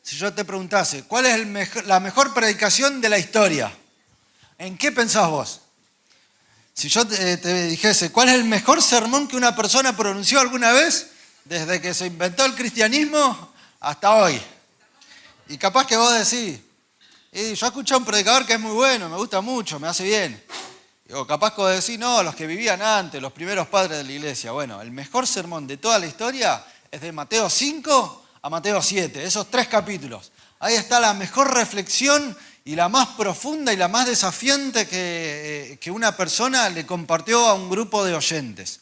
si yo te preguntase, ¿cuál es la mejor predicación de la historia? ¿En qué pensás vos? Si yo te dijese, ¿cuál es el mejor sermón que una persona pronunció alguna vez desde que se inventó el cristianismo hasta hoy? Y capaz que vos decís, yo escuché a un predicador que es muy bueno, me gusta mucho, me hace bien. O capaz que vos decís, no, los que vivían antes, los primeros padres de la iglesia. Bueno, el mejor sermón de toda la historia es de Mateo 5 a Mateo 7, esos 3 capítulos. Ahí está la mejor reflexión y la más profunda y la más desafiante que una persona le compartió a un grupo de oyentes.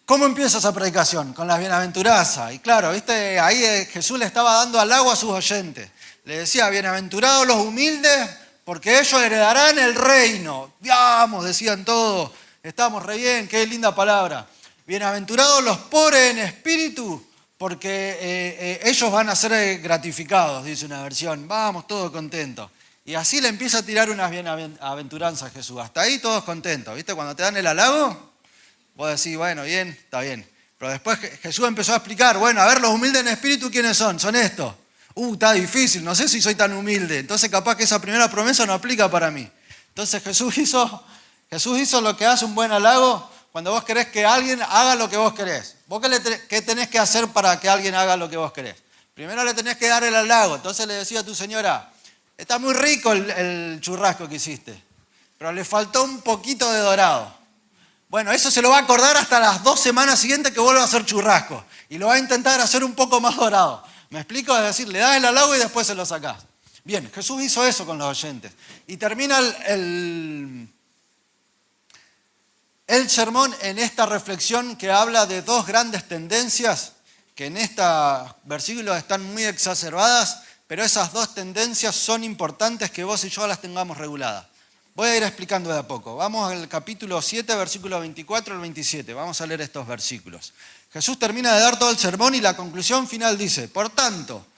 ¿Cómo empieza esa predicación? Con las bienaventuranzas. Y claro, ¿viste? Ahí Jesús le estaba dando halago a sus oyentes. Le decía, bienaventurados los humildes, porque ellos heredarán el reino. Vamos, decían todos, estamos re bien, qué linda palabra. Bienaventurados los pobres en espíritu, porque ellos van a ser gratificados, dice una versión. Vamos, todos contentos. Y así le empieza a tirar unas bienaventuranzas a Jesús. Hasta ahí todos contentos, ¿viste? Cuando te dan el halago, vos decís, bueno, bien, está bien. Pero después Jesús empezó a explicar, bueno, a ver, los humildes en espíritu, ¿quiénes son? Son estos. Está difícil, no sé si soy tan humilde. Entonces capaz que esa primera promesa no aplica para mí. Entonces Jesús hizo lo que hace un buen halago cuando vos querés que alguien haga lo que vos querés. ¿Vos qué tenés que hacer para que alguien haga lo que vos querés? Primero le tenés que dar el halago. Entonces le decía a tu señora, está muy rico el churrasco que hiciste, pero le faltó un poquito de dorado. Bueno, eso se lo va a acordar hasta las 2 semanas siguientes que vuelva a hacer churrasco. Y lo va a intentar hacer un poco más dorado. ¿Me explico? Es decir, le das el halago y después se lo sacás. Bien, Jesús hizo eso con los oyentes. Y termina el sermón en esta reflexión que habla de 2 grandes tendencias que en estos versículos están muy exacerbadas, pero esas 2 tendencias son importantes que vos y yo las tengamos reguladas. Voy a ir explicando de a poco. Vamos al capítulo 7, versículo 24 al 27. Vamos a leer estos versículos. Jesús termina de dar todo el sermón y la conclusión final dice, por tanto,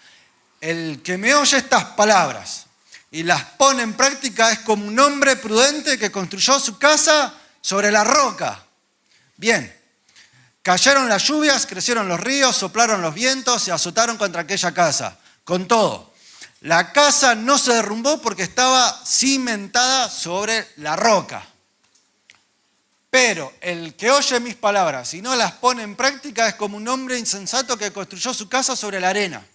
el que me oye estas palabras y las pone en práctica es como un hombre prudente que construyó su casa sobre la roca. Bien, cayeron las lluvias, crecieron los ríos, soplaron los vientos, se azotaron contra aquella casa. Con todo, la casa no se derrumbó porque estaba cimentada sobre la roca. Pero el que oye mis palabras y no las pone en práctica es como un hombre insensato que construyó su casa sobre la arena.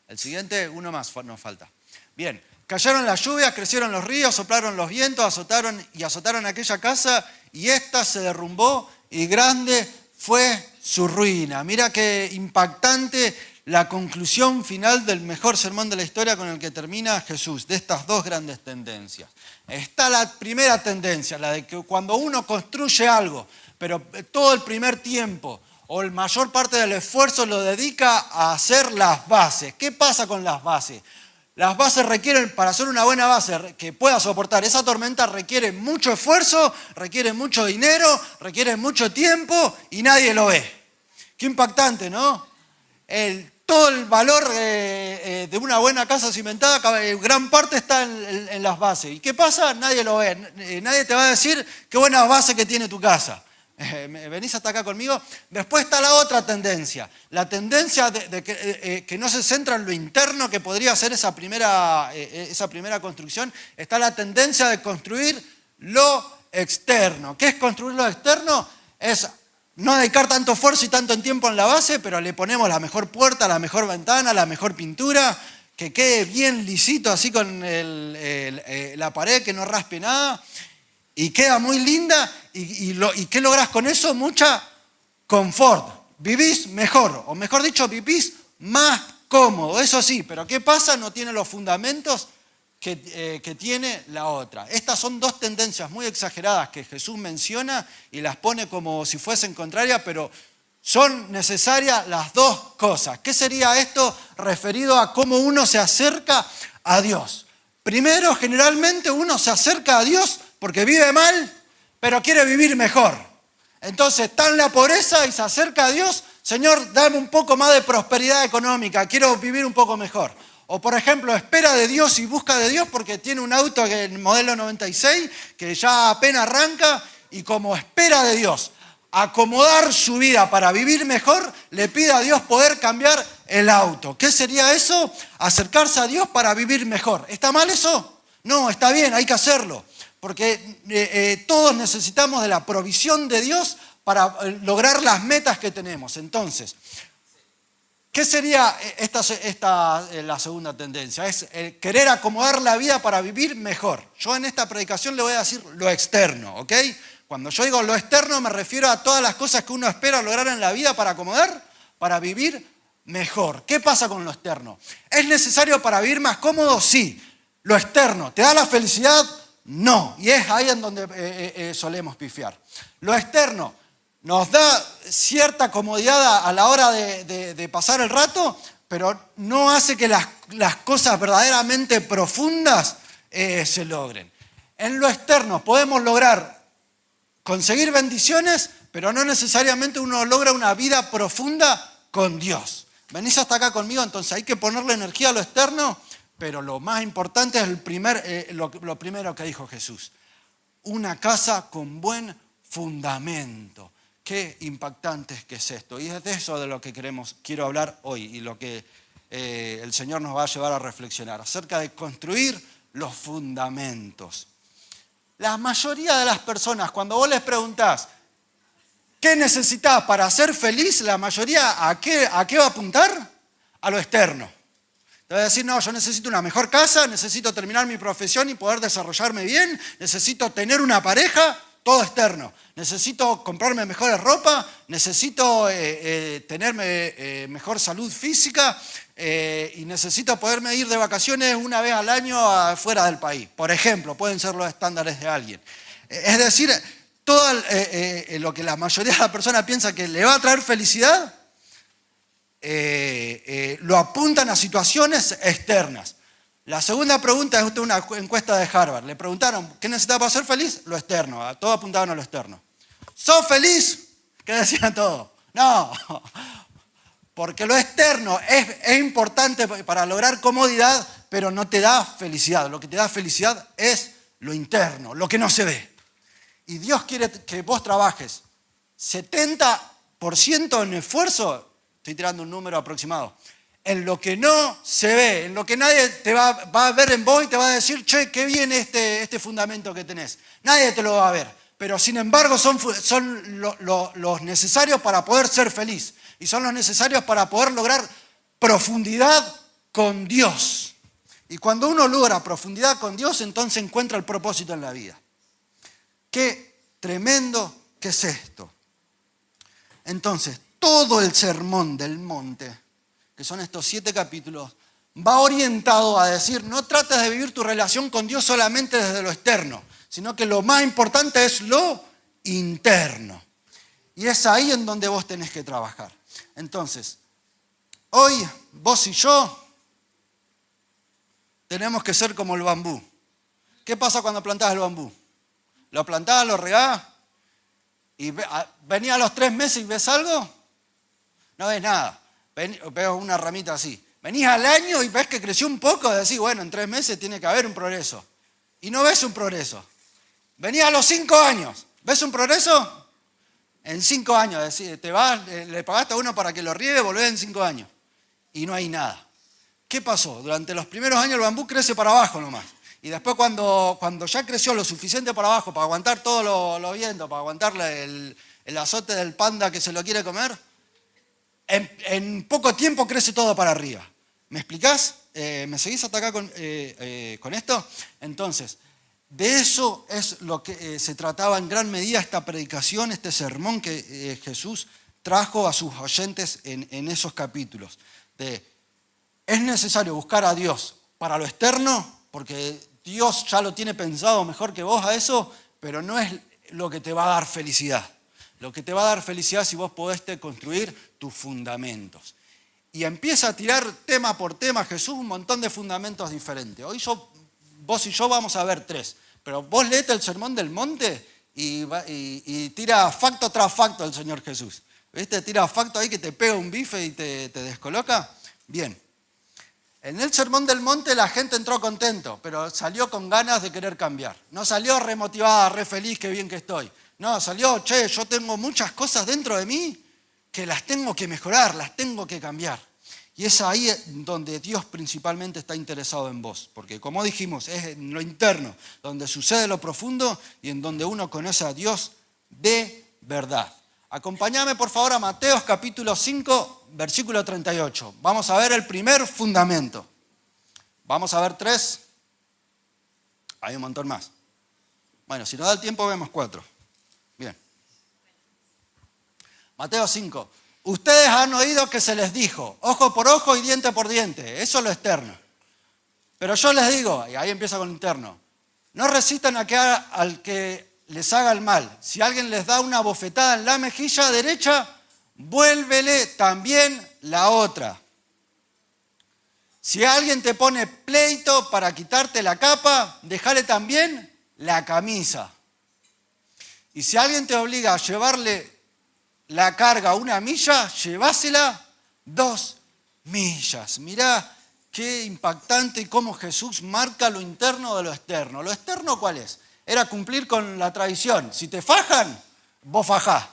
El siguiente, uno más nos falta. Bien, cayeron las lluvias, crecieron los ríos, soplaron los vientos, azotaron aquella casa y ésta se derrumbó y grande fue su ruina. Mira qué impactante la conclusión final del mejor sermón de la historia con el que termina Jesús, de estas 2 grandes tendencias. Está la primera tendencia, la de que cuando uno construye algo, pero todo el primer tiempo o la mayor parte del esfuerzo lo dedica a hacer las bases. ¿Qué pasa con las bases? Las bases requieren, para hacer una buena base que pueda soportar esa tormenta, requiere mucho esfuerzo, requiere mucho dinero, requiere mucho tiempo y nadie lo ve. Qué impactante, ¿no? Todo el valor de una buena casa cimentada, gran parte está en las bases. ¿Y qué pasa? Nadie lo ve. Nadie te va a decir qué buena base que tiene tu casa. ¿Venís hasta acá conmigo? Después está la otra tendencia. La tendencia que no se centra en lo interno, que podría ser esa primera construcción. Está la tendencia de construir lo externo. ¿Qué es construir lo externo? Es no dedicar tanto esfuerzo y tanto tiempo en la base, pero le ponemos la mejor puerta, la mejor ventana, la mejor pintura, que quede bien lisito así con la pared, que no raspe nada, y queda muy linda. ¿Y qué lográs con eso? Mucha confort. Vivís mejor, o mejor dicho, vivís más cómodo. Eso sí, pero ¿qué pasa? No tiene los fundamentos que tiene la otra. Estas son 2 tendencias muy exageradas que Jesús menciona y las pone como si fuesen contrarias, pero son necesarias las 2 cosas. ¿Qué sería esto referido a cómo uno se acerca a Dios? Primero, generalmente uno se acerca a Dios porque vive mal, pero quiere vivir mejor. Entonces está en la pobreza y se acerca a Dios, Señor, dame un poco más de prosperidad económica, quiero vivir un poco mejor. O por ejemplo, espera de Dios y busca de Dios porque tiene un auto, el modelo 96, que ya apenas arranca y como espera de Dios. acomodar su vida para vivir mejor, le pide a Dios poder cambiar el auto. ¿Qué sería eso? Acercarse a Dios para vivir mejor. ¿Está mal eso? No, está bien, hay que hacerlo. Porque todos necesitamos de la provisión de Dios para lograr las metas que tenemos. Entonces, ¿qué sería la segunda tendencia? Es querer acomodar la vida para vivir mejor. Yo en esta predicación le voy a decir lo externo, ¿ok? Cuando yo digo lo externo me refiero a todas las cosas que uno espera lograr en la vida para acomodar, para vivir mejor. ¿Qué pasa con lo externo? ¿Es necesario para vivir más cómodo? Sí. Lo externo, ¿te da la felicidad? No. Y es ahí en donde solemos pifiar. Lo externo nos da cierta comodidad a la hora de pasar el rato, pero no hace que las cosas verdaderamente profundas se logren. En lo externo podemos conseguir bendiciones, pero no necesariamente uno logra una vida profunda con Dios. ¿Venís hasta acá conmigo? Entonces hay que ponerle energía a lo externo, pero lo más importante es lo primero que dijo Jesús. Una casa con buen fundamento. Qué impactante que es esto. Y es de eso de lo que quiero hablar hoy y lo que el Señor nos va a llevar a reflexionar, acerca de construir los fundamentos. La mayoría de las personas, cuando vos les preguntás, ¿qué necesitas para ser feliz? La mayoría, ¿a qué va a apuntar? A lo externo. Te va a decir, no, yo necesito una mejor casa, necesito terminar mi profesión y poder desarrollarme bien, necesito tener una pareja, todo externo. Necesito comprarme mejores ropa, necesito tener mejor salud física y necesito poderme ir de vacaciones una vez al año fuera del país. Por ejemplo, pueden ser los estándares de alguien. Es decir, todo lo que la mayoría de las personas piensa que le va a traer felicidad, lo apuntan a situaciones externas. La segunda pregunta es una encuesta de Harvard. Le preguntaron, ¿qué necesitas para ser feliz? Lo externo. Todos apuntaban a lo externo. ¿Sos feliz? ¿Qué decían todos? No. Porque lo externo es importante para lograr comodidad, pero no te da felicidad. Lo que te da felicidad es lo interno, lo que no se ve. Y Dios quiere que vos trabajes 70% en esfuerzo, estoy tirando un número aproximado, en lo que no se ve, en lo que nadie te va a ver en vos y te va a decir, che, qué bien este fundamento que tenés. Nadie te lo va a ver, pero sin embargo son los necesarios para poder ser feliz y son los necesarios para poder lograr profundidad con Dios. Y cuando uno logra profundidad con Dios, entonces encuentra el propósito en la vida. Qué tremendo que es esto. Entonces, todo el sermón del monte, que son estos 7 capítulos, va orientado a decir, no trates de vivir tu relación con Dios solamente desde lo externo, sino que lo más importante es lo interno. Y es ahí en donde vos tenés que trabajar. Entonces, hoy vos y yo tenemos que ser como el bambú. ¿Qué pasa cuando plantás el bambú? Lo plantás, lo regás, y venía a los 3 meses y ves algo, no ves nada. Veo una ramita así. Venís al año y ves que creció un poco, decís, bueno, en 3 meses tiene que haber un progreso. Y no ves un progreso. Venís a los 5 años, ¿ves un progreso? En 5 años, decís, le pagaste a uno para que lo riegue, volvés en 5 años. Y no hay nada. ¿Qué pasó? Durante los primeros años el bambú crece para abajo nomás. Y después cuando ya creció lo suficiente para abajo, para aguantar todos los vientos, para aguantarle el azote del panda que se lo quiere comer, en poco tiempo crece todo para arriba. ¿Me explicás? ¿Me seguís hasta acá con esto? Entonces, de eso es lo que se trataba en gran medida esta predicación, este sermón que Jesús trajo a sus oyentes en esos capítulos. Es necesario buscar a Dios para lo externo, porque Dios ya lo tiene pensado mejor que vos a eso, pero no es lo que te va a dar felicidad. Lo que te va a dar felicidad es si vos podés construir tus fundamentos. Y empieza a tirar tema por tema Jesús un montón de fundamentos diferentes. Hoy vos y yo vamos a ver 3, pero vos leete el Sermón del Monte y tira facto tras facto el Señor Jesús. ¿Viste? Tira facto ahí que te pega un bife y te descoloca. Bien. En el Sermón del Monte la gente entró contento, pero salió con ganas de querer cambiar. No salió remotivada, re feliz, qué bien que estoy. No, salió, yo tengo muchas cosas dentro de mí que las tengo que mejorar, las tengo que cambiar. Y es ahí donde Dios principalmente está interesado en vos. Porque como dijimos, es en lo interno, donde sucede lo profundo y en donde uno conoce a Dios de verdad. Acompáñame por favor a Mateo capítulo 5, versículo 38. Vamos a ver el primer fundamento. Vamos a ver 3. Hay un montón más. Bueno, si nos da el tiempo vemos 4. Bien. Mateo 5. Ustedes han oído que se les dijo, ojo por ojo y diente por diente. Eso es lo externo. Pero yo les digo, y ahí empieza con lo interno, no resistan al que les haga el mal. Si alguien les da una bofetada en la mejilla derecha, vuélvele también la otra. Si alguien te pone pleito para quitarte la capa, déjale también la camisa. Y si alguien te obliga a llevarle la carga 1 milla, llevásela 2 millas. Mirá qué impactante y cómo Jesús marca lo interno de lo externo. ¿Lo externo cuál es? Era cumplir con la tradición. Si te fajan, vos fajás.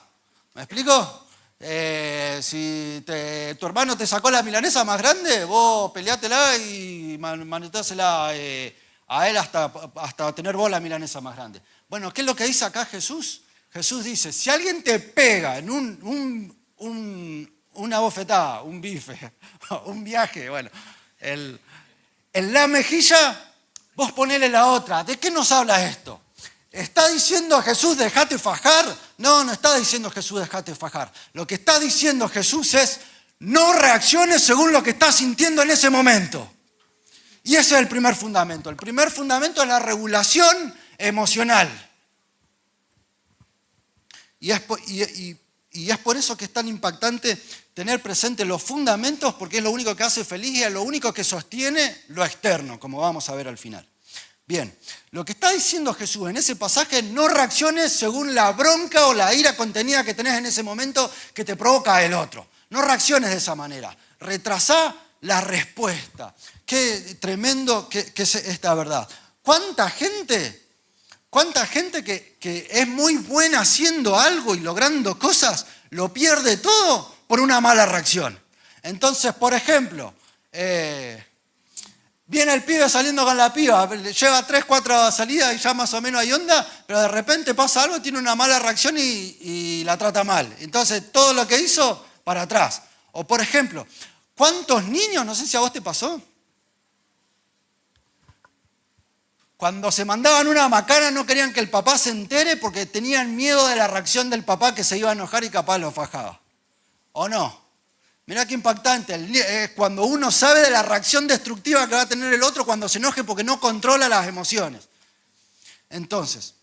¿Me explico? Si tu hermano te sacó la milanesa más grande, vos peleátela y manetásela a él hasta tener vos la milanesa más grande. Bueno, ¿qué es lo que dice acá Jesús? Jesús dice, si alguien te pega en una bofetada, un bife, un viaje, bueno, en la mejilla, vos ponele la otra. ¿De qué nos habla esto? ¿Está diciendo Jesús dejate fajar? No, no está diciendo Jesús dejate fajar. Lo que está diciendo Jesús es no reacciones según lo que estás sintiendo en ese momento. Y ese es el primer fundamento. El primer fundamento es la regulación emocional. Y es por eso que es tan impactante tener presente los fundamentos, porque es lo único que hace feliz y es lo único que sostiene lo externo, como vamos a ver al final. Bien, lo que está diciendo Jesús en ese pasaje, no reacciones según la bronca o la ira contenida que tenés en ese momento que te provoca el otro. No reacciones de esa manera. Retrasá la respuesta. Qué tremendo que es esta verdad. ¿Cuánta gente que es muy buena haciendo algo y logrando cosas, lo pierde todo por una mala reacción? Entonces, por ejemplo, viene el pibe saliendo con la piba, lleva 3, 4 salidas y ya más o menos hay onda, pero de repente pasa algo, tiene una mala reacción y la trata mal. Entonces, todo lo que hizo, para atrás. O por ejemplo, ¿cuántos niños, no sé si a vos te pasó? Cuando se mandaban una macana no querían que el papá se entere porque tenían miedo de la reacción del papá que se iba a enojar y capaz lo fajaba. ¿O no? Mirá qué impactante. Cuando uno sabe de la reacción destructiva que va a tener el otro cuando se enoje porque no controla las emociones. Entonces,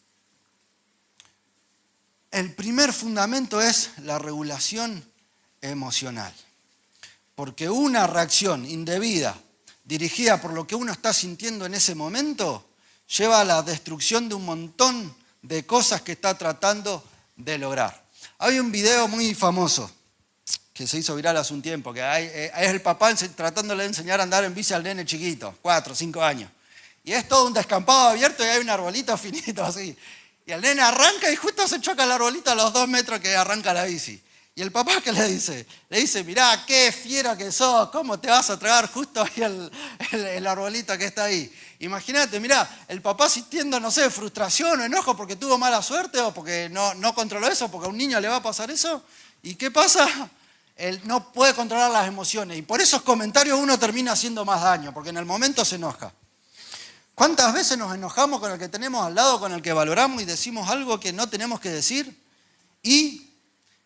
el primer fundamento es la regulación emocional. Porque una reacción indebida dirigida por lo que uno está sintiendo en ese momento lleva a la destrucción de un montón de cosas que está tratando de lograr. Hay un video muy famoso que se hizo viral hace un tiempo, que es el papá tratándole de enseñar a andar en bici al nene chiquito, 4 o 5 años. Y es todo un descampado abierto y hay un arbolito finito así. Y el nene arranca y justo se choca el arbolito a los 2 metros que arranca la bici. Y el papá, ¿qué le dice? Le dice, mirá, qué fiera que sos, ¿cómo te vas a tragar justo ahí el arbolito que está ahí? Imagínate, mirá, el papá sintiendo, no sé, frustración o enojo porque tuvo mala suerte o porque no controló eso, porque a un niño le va a pasar eso. ¿Y qué pasa? Él no puede controlar las emociones. Y por esos comentarios uno termina haciendo más daño, porque en el momento se enoja. ¿Cuántas veces nos enojamos con el que tenemos al lado, con el que valoramos y decimos algo que no tenemos que decir? Y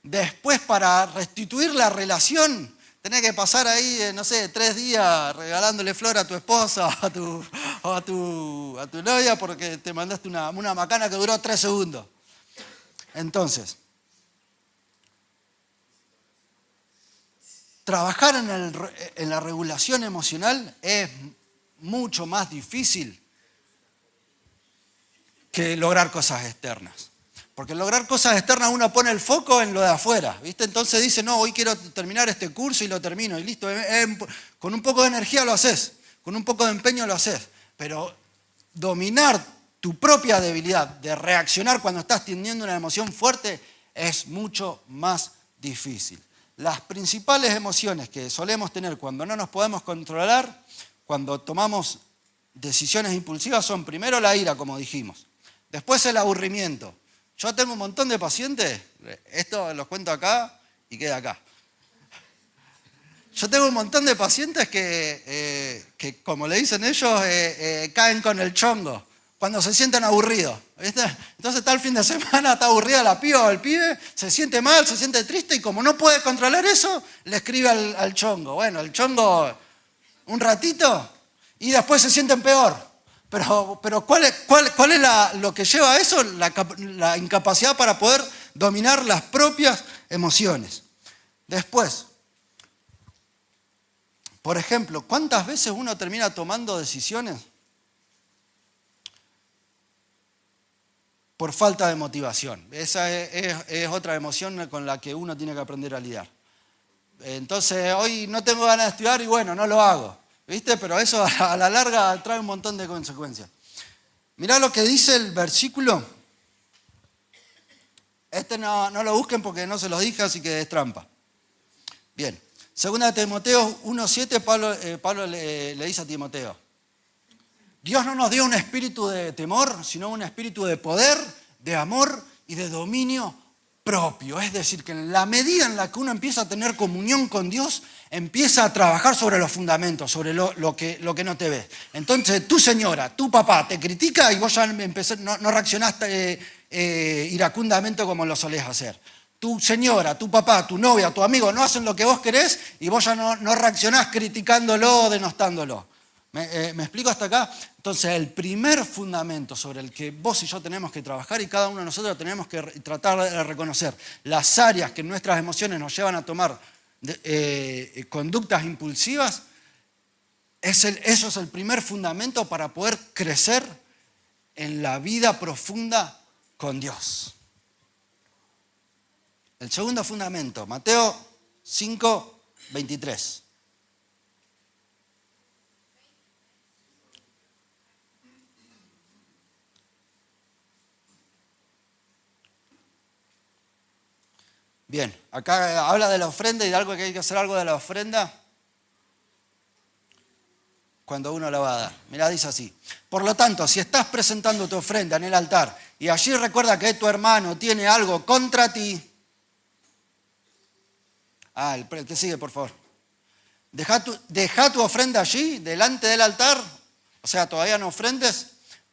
después, para restituir la relación, tenés que pasar ahí, no sé, 3 días regalándole flor a tu esposa o a tu novia porque te mandaste una macana que duró 3 segundos. Entonces, trabajar en la regulación emocional es mucho más difícil que lograr cosas externas. Porque lograr cosas externas uno pone el foco en lo de afuera, ¿viste? Entonces dice, no, hoy quiero terminar este curso y lo termino y listo. Con un poco de energía lo haces, con un poco de empeño lo haces. Pero dominar tu propia debilidad de reaccionar cuando estás teniendo una emoción fuerte es mucho más difícil. Las principales emociones que solemos tener cuando no nos podemos controlar, cuando tomamos decisiones impulsivas, son primero la ira, como dijimos, después el aburrimiento. Yo tengo un montón de pacientes, esto los cuento acá y queda acá. Yo tengo un montón de pacientes que como le dicen ellos, caen con el chongo cuando se sienten aburridos, ¿viste? Entonces está el fin de semana, está aburrida la piba o el pibe, se siente mal, se siente triste y como no puede controlar eso, le escribe al chongo. Bueno, el chongo un ratito y después se sienten peor. Pero ¿cuál es lo que lleva a eso? La incapacidad para poder dominar las propias emociones. Después, por ejemplo, ¿cuántas veces uno termina tomando decisiones por falta de motivación? Esa es otra emoción con la que uno tiene que aprender a lidiar. Entonces, hoy no tengo ganas de estudiar y bueno, no lo hago. ¿Viste? Pero eso a la larga trae un montón de consecuencias. Mirá lo que dice el versículo. Este no lo busquen porque no se los dije, así que es trampa. Bien. 2 Timoteo 1:7, Pablo le dice a Timoteo: Dios no nos dio un espíritu de temor, sino un espíritu de poder, de amor y de dominio propio. Es decir, que en la medida en la que uno empieza a tener comunión con Dios, empieza a trabajar sobre los fundamentos, sobre lo que no te ves. Entonces, tu señora, tu papá te critica y vos ya no reaccionaste iracundamente como lo solés hacer. Tu señora, tu papá, tu novia, tu amigo no hacen lo que vos querés y vos ya no reaccionás criticándolo o denostándolo. ¿Me explico hasta acá? Entonces, el primer fundamento sobre el que vos y yo tenemos que trabajar y cada uno de nosotros tenemos que tratar de reconocer las áreas que nuestras emociones nos llevan a tomar conductas impulsivas, eso es el primer fundamento para poder crecer en la vida profunda con Dios. El segundo fundamento, Mateo 5:23. Bien, acá habla de la ofrenda y de algo que hay que hacer algo de la ofrenda cuando uno la va a dar. Mirá, dice así: por lo tanto, si estás presentando tu ofrenda en el altar y allí recuerda que tu hermano tiene algo contra ti. El que sigue, por favor. Deja tu ofrenda allí, delante del altar, o sea, todavía no ofrendes.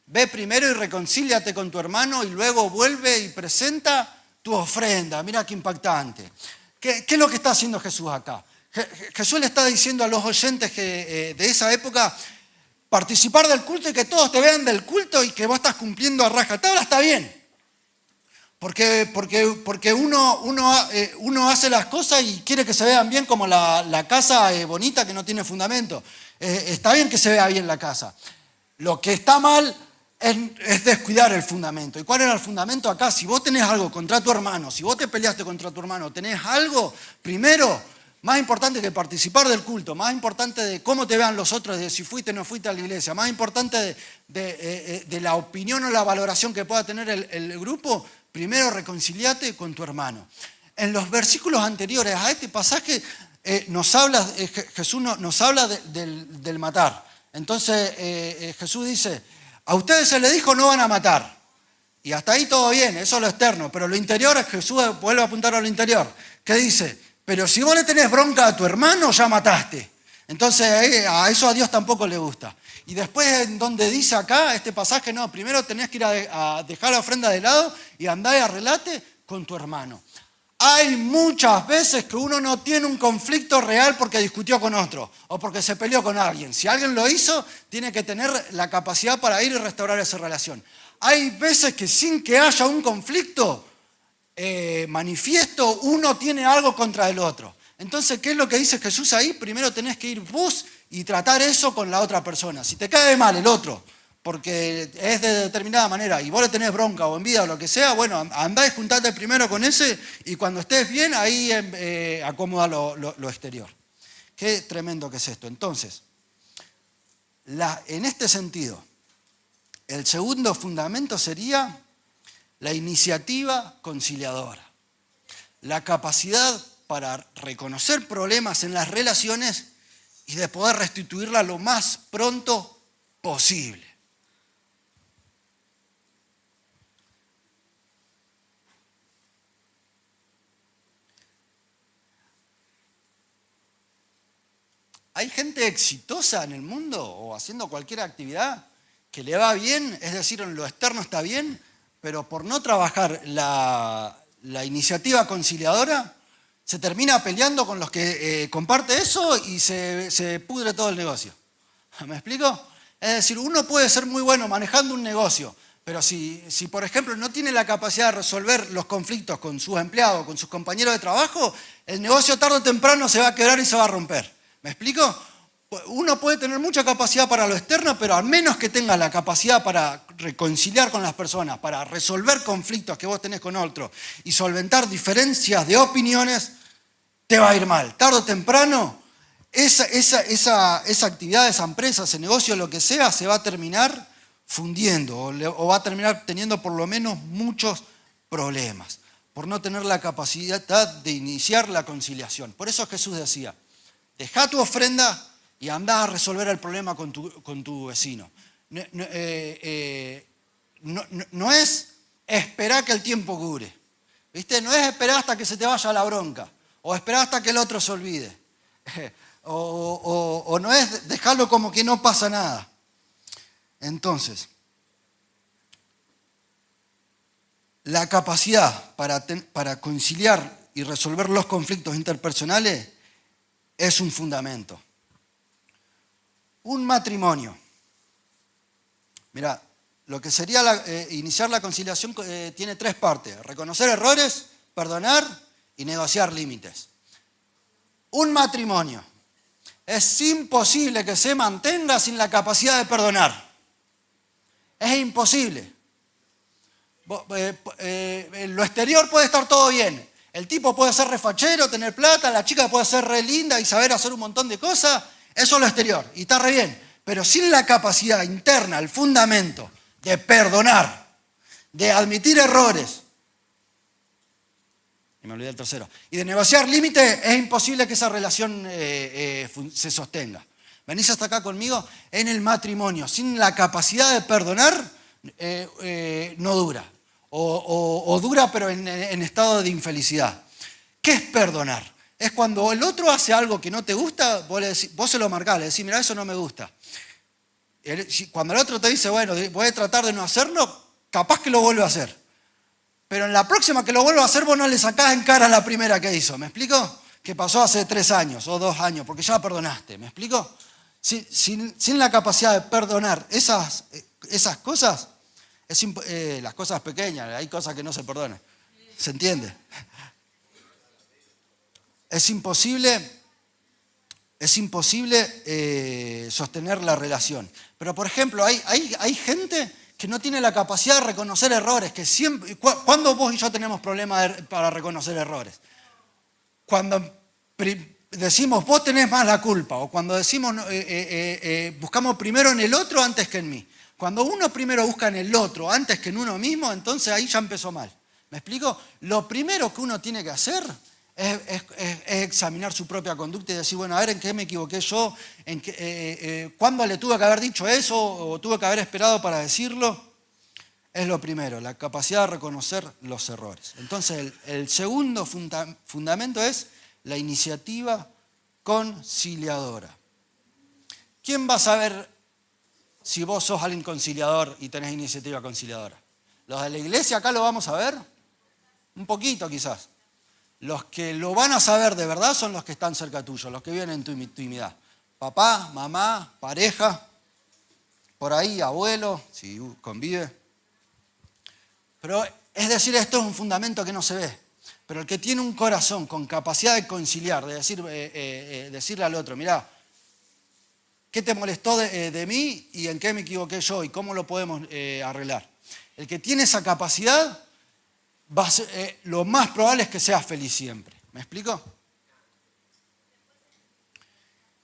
Ve primero y reconcíliate con tu hermano y luego vuelve y presenta tu ofrenda. Mira qué impactante. ¿Qué es lo que está haciendo Jesús acá? Jesús le está diciendo a los oyentes de esa época: participar del culto y que todos te vean del culto y que vos estás cumpliendo a rajatabla está bien. Porque uno hace las cosas y quiere que se vean bien, como la casa bonita que no tiene fundamento. Está bien que se vea bien la casa. Lo que está mal es descuidar el fundamento. ¿Y cuál era el fundamento acá? Si vos tenés algo contra tu hermano, si vos te peleaste contra tu hermano, tenés algo, primero, más importante que participar del culto, más importante de cómo te vean los otros, de si fuiste o no fuiste a la iglesia, más importante de la opinión o la valoración que pueda tener el grupo, primero reconciliate con tu hermano. En los versículos anteriores a este pasaje Jesús nos habla del matar. Entonces Jesús dice: a ustedes se les dijo no van a matar. Y hasta ahí todo bien, eso es lo externo. Pero lo interior, Jesús vuelve a apuntar a lo interior. ¿Qué dice? Pero si vos le tenés bronca a tu hermano, ya mataste. Entonces a eso a Dios tampoco le gusta. Y después, en donde dice acá, este pasaje, no, primero tenés que ir a dejar la ofrenda de lado y andar y arreglate con tu hermano. Hay muchas veces que uno no tiene un conflicto real porque discutió con otro o porque se peleó con alguien. Si alguien lo hizo, tiene que tener la capacidad para ir y restaurar esa relación. Hay veces que sin que haya un conflicto manifiesto, uno tiene algo contra el otro. Entonces, ¿qué es lo que dice Jesús ahí? Primero tenés que ir vos y tratar eso con la otra persona. Si te cae mal el otro, porque es de determinada manera, y vos le tenés bronca o envidia o lo que sea, bueno, andá y juntate primero con ese, y cuando estés bien, ahí acomoda lo exterior. Qué tremendo que es esto. Entonces, en este sentido, el segundo fundamento sería la iniciativa conciliadora. La capacidad para reconocer problemas en las relaciones y de poder restituirla lo más pronto posible. Hay gente exitosa en el mundo o haciendo cualquier actividad que le va bien, es decir, en lo externo está bien, pero por no trabajar la iniciativa conciliadora, se termina peleando con los que comparte eso y se pudre todo el negocio. ¿Me explico? Es decir, uno puede ser muy bueno manejando un negocio, pero si por ejemplo, no tiene la capacidad de resolver los conflictos con sus empleados, con sus compañeros de trabajo, el negocio tarde o temprano se va a quebrar y se va a romper. ¿Me explico? Uno puede tener mucha capacidad para lo externo, pero al menos que tenga la capacidad para reconciliar con las personas, para resolver conflictos que vos tenés con otros y solventar diferencias de opiniones, te va a ir mal. Tarde o temprano, esa actividad, esa empresa, ese negocio, lo que sea, se va a terminar fundiendo o va a terminar teniendo por lo menos muchos problemas, por no tener la capacidad de iniciar la conciliación. Por eso Jesús decía, dejá tu ofrenda y andá a resolver el problema con tu vecino. No es esperar que el tiempo cure, ¿viste? No es esperar hasta que se te vaya la bronca, o esperar hasta que el otro se olvide, o no es dejarlo como que no pasa nada. Entonces, la capacidad para conciliar y resolver los conflictos interpersonales es un fundamento. Un matrimonio. Mirá, lo que sería iniciar la conciliación tiene tres partes: reconocer errores, perdonar y negociar límites. Un matrimonio es imposible que se mantenga sin la capacidad de perdonar. Es imposible. En lo exterior puede estar todo bien. El tipo puede ser refachero, tener plata, la chica puede ser re linda y saber hacer un montón de cosas. Eso es lo exterior y está re bien. Pero sin la capacidad interna, el fundamento de perdonar, de admitir errores, y me olvidé el tercero, y de negociar límites, es imposible que esa relación se sostenga. Venís hasta acá conmigo. En el matrimonio, sin la capacidad de perdonar, no dura. O dura, pero en estado de infelicidad. ¿Qué es perdonar? Es cuando el otro hace algo que no te gusta, vos se lo marcás, le decís, mirá, eso no me gusta. Cuando el otro te dice, bueno, voy a tratar de no hacerlo, capaz que lo vuelve a hacer. Pero en la próxima que lo vuelva a hacer, vos no le sacás en cara la primera que hizo. ¿Me explico? Que pasó hace 3 años o 2 años, porque ya perdonaste. ¿Me explico? Sin la capacidad de perdonar esas cosas, las cosas pequeñas, hay cosas que no se perdonan. ¿Se entiende? Es imposible sostener la relación. Pero, por ejemplo, hay gente que no tiene la capacidad de reconocer errores. ¿Cuándo vos y yo tenemos problemas para reconocer errores? Cuando decimos, vos tenés más la culpa, o cuando decimos, buscamos primero en el otro antes que en mí. Cuando uno primero busca en el otro antes que en uno mismo, entonces ahí ya empezó mal. ¿Me explico? Lo primero que uno tiene que hacer es examinar su propia conducta y decir, bueno, a ver, ¿en qué me equivoqué yo? ¿Cuándo le tuve que haber dicho eso o tuve que haber esperado para decirlo? Es lo primero, la capacidad de reconocer los errores. Entonces, el segundo fundamento es la iniciativa conciliadora. ¿Quién va a saber si vos sos alguien conciliador y tenés iniciativa conciliadora? ¿Los de la iglesia acá lo vamos a ver? Un poquito quizás. Los que lo van a saber de verdad son los que están cerca tuyo, los que viven en tu intimidad. Papá, mamá, pareja, por ahí abuelo, si convive. Pero es decir, esto es un fundamento que no se ve. Pero el que tiene un corazón con capacidad de conciliar, de decirle al otro, mirá, ¿qué te molestó de mí y en qué me equivoqué yo y cómo lo podemos arreglar? El que tiene esa capacidad, lo más probable es que sea feliz siempre. ¿Me explico?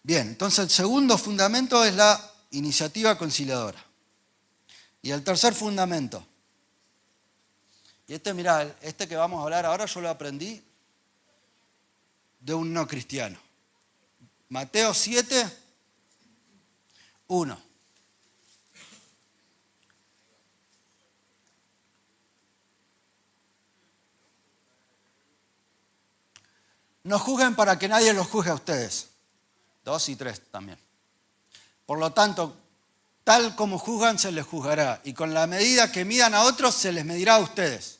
Bien, entonces el segundo fundamento es la iniciativa conciliadora. Y el tercer fundamento. Y mirá, este que vamos a hablar ahora yo lo aprendí de un no cristiano. Mateo 7, 1. No juzguen para que nadie los juzgue a ustedes. 2 y 3 también. Por lo tanto, tal como juzgan se les juzgará, y con la medida que midan a otros se les medirá a ustedes.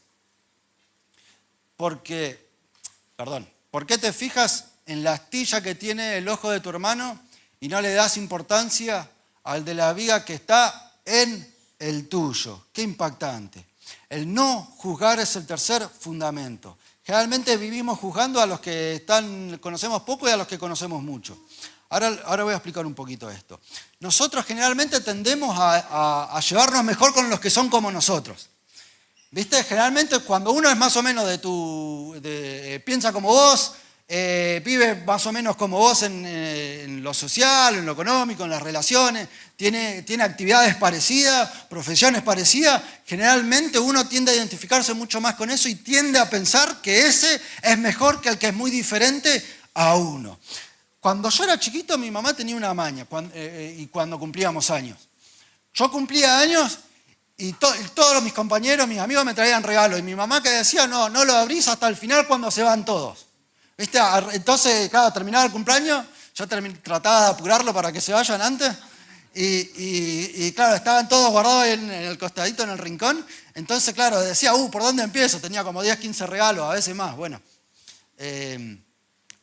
¿Por qué te fijas en la astilla que tiene el ojo de tu hermano y no le das importancia al de la viga que está en el tuyo? Qué impactante. El no juzgar es el tercer fundamento. Generalmente vivimos juzgando a los que conocemos poco y a los que conocemos mucho. Ahora voy a explicar un poquito esto. Nosotros generalmente tendemos a llevarnos mejor con los que son como nosotros. ¿Viste? Generalmente cuando uno es más o menos piensa como vos, vive más o menos como vos en lo social, en lo económico, en las relaciones, tiene actividades parecidas, profesiones parecidas, generalmente uno tiende a identificarse mucho más con eso y tiende a pensar que ese es mejor que el que es muy diferente a uno. Cuando yo era chiquito, mi mamá tenía una maña, y cuando cumplíamos años. Yo cumplía años y todos mis compañeros, mis amigos me traían regalos. Y mi mamá que decía, no lo abrís hasta el final cuando se van todos. ¿Viste? Entonces, claro, terminaba el cumpleaños, yo trataba de apurarlo para que se vayan antes. Y claro, estaban todos guardados en el costadito, en el rincón. Entonces, claro, decía, ¿por dónde empiezo? Tenía como 10, 15 regalos, a veces más. Bueno.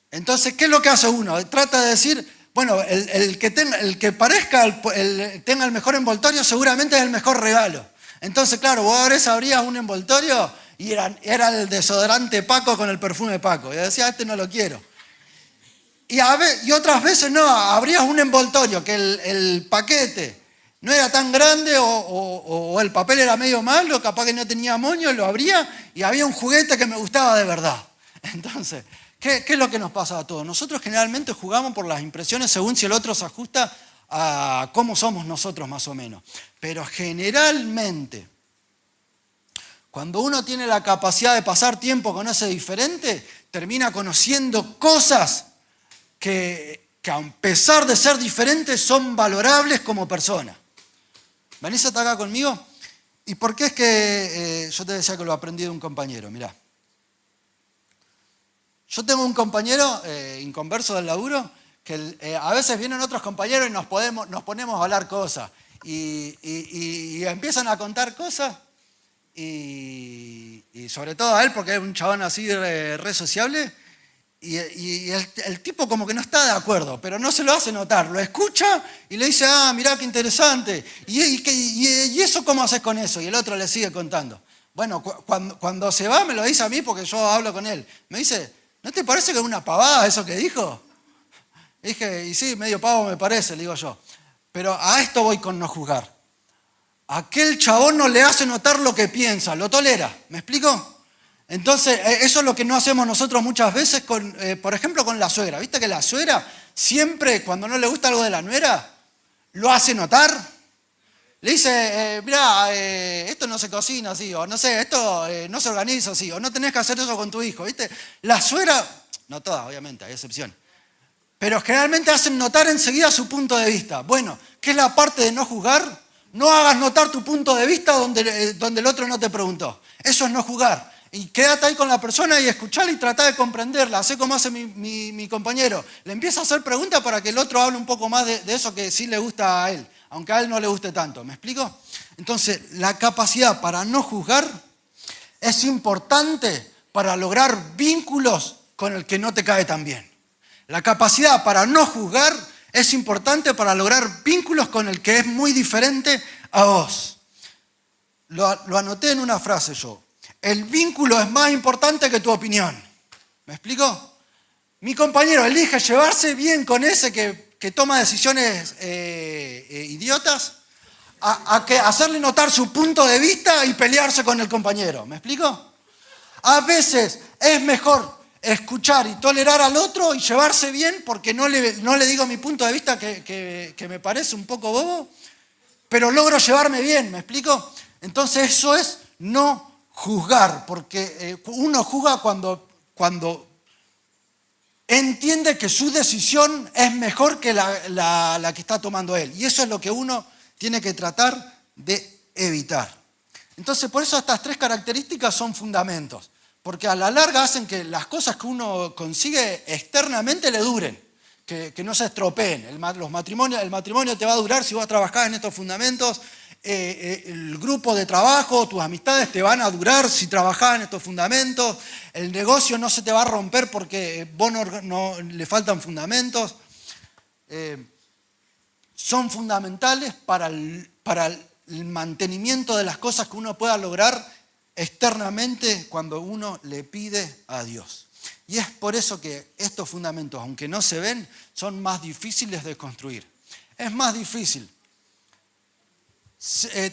Entonces, ¿qué es lo que hace uno? Trata de decir, bueno, el que tenga el mejor envoltorio seguramente es el mejor regalo. Entonces, claro, vos abrías un envoltorio y era el desodorante Paco con el perfume Paco. Y decía, este no lo quiero. Y otras veces no, abrías un envoltorio que el paquete no era tan grande o el papel era medio malo, capaz que no tenía moño, lo abría y había un juguete que me gustaba de verdad. Entonces, ¿qué es lo que nos pasa a todos? Nosotros generalmente jugamos por las impresiones según si el otro se ajusta a cómo somos nosotros más o menos. Pero generalmente, cuando uno tiene la capacidad de pasar tiempo con ese diferente, termina conociendo cosas que a pesar de ser diferentes son valorables como persona. ¿Vanessa está acá conmigo? ¿Y por qué es que yo te decía que lo aprendí de un compañero? Mirá. Yo tengo un compañero inconverso del laburo que a veces vienen otros compañeros y nos ponemos a hablar cosas y empiezan a contar cosas y sobre todo a él porque es un chabón así re sociable y el tipo como que no está de acuerdo, pero no se lo hace notar, lo escucha y le dice, mirá qué interesante, ¿y eso cómo haces con eso? Y el otro le sigue contando. Bueno, cuando se va me lo dice a mí porque yo hablo con él, me dice, ¿no te parece que es una pavada eso que dijo? Dije, y sí, medio pavo me parece, le digo yo. Pero a esto voy con no juzgar. Aquel chabón no le hace notar lo que piensa, lo tolera. ¿Me explico? Entonces, eso es lo que no hacemos nosotros muchas veces, por ejemplo, con la suegra. ¿Viste que la suegra siempre, cuando no le gusta algo de la nuera, lo hace notar? Le dice, mirá, esto no se cocina así, o no sé, esto no se organiza así, o no tenés que hacer eso con tu hijo, ¿viste? La suegra, no todas, obviamente, hay excepciones, pero generalmente hacen notar enseguida su punto de vista. Bueno, ¿qué es la parte de no juzgar? No hagas notar tu punto de vista donde el otro no te preguntó. Eso es no juzgar. Y quédate ahí con la persona y escucharla y trata de comprenderla. Hacé como hace mi compañero. Le empieza a hacer preguntas para que el otro hable un poco más de eso que sí le gusta a él, aunque a él no le guste tanto. ¿Me explico? Entonces, la capacidad para no juzgar es importante para lograr vínculos con el que no te cae tan bien. La capacidad para no juzgar es importante para lograr vínculos con el que es muy diferente a vos. Lo anoté en una frase yo. El vínculo es más importante que tu opinión. ¿Me explico? Mi compañero elige llevarse bien con ese que toma decisiones idiotas a que hacerle notar su punto de vista y pelearse con el compañero. ¿Me explico? A veces es mejor escuchar y tolerar al otro y llevarse bien porque no le digo mi punto de vista que me parece un poco bobo, pero logro llevarme bien, ¿me explico? Entonces eso es no juzgar, porque uno juzga cuando entiende que su decisión es mejor que la que está tomando él. Y eso es lo que uno tiene que tratar de evitar. Entonces, por eso estas 3 características son fundamentos, porque a la larga hacen que las cosas que uno consigue externamente le duren, que no se estropeen. El matrimonio te va a durar si vos trabajás en estos fundamentos, el grupo de trabajo, tus amistades te van a durar si trabajás en estos fundamentos, el negocio no se te va a romper porque vos no le faltan fundamentos. Son fundamentales para el mantenimiento de las cosas que uno pueda lograr externamente cuando uno le pide a Dios. Y es por eso que estos fundamentos, aunque no se ven, son más difíciles de construir. Es más difícil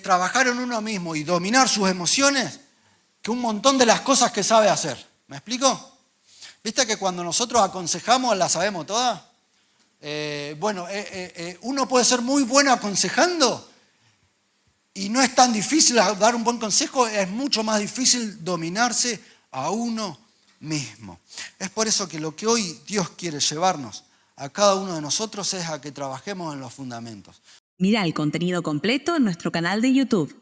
trabajar en uno mismo y dominar sus emociones que un montón de las cosas que sabe hacer. ¿Me explico? ¿Viste que cuando nosotros aconsejamos las sabemos todas? Uno puede ser muy bueno aconsejando y no es tan difícil dar un buen consejo, es mucho más difícil dominarse a uno mismo. Es por eso que lo que hoy Dios quiere llevarnos a cada uno de nosotros es a que trabajemos en los fundamentos. Mira el contenido completo en nuestro canal de YouTube.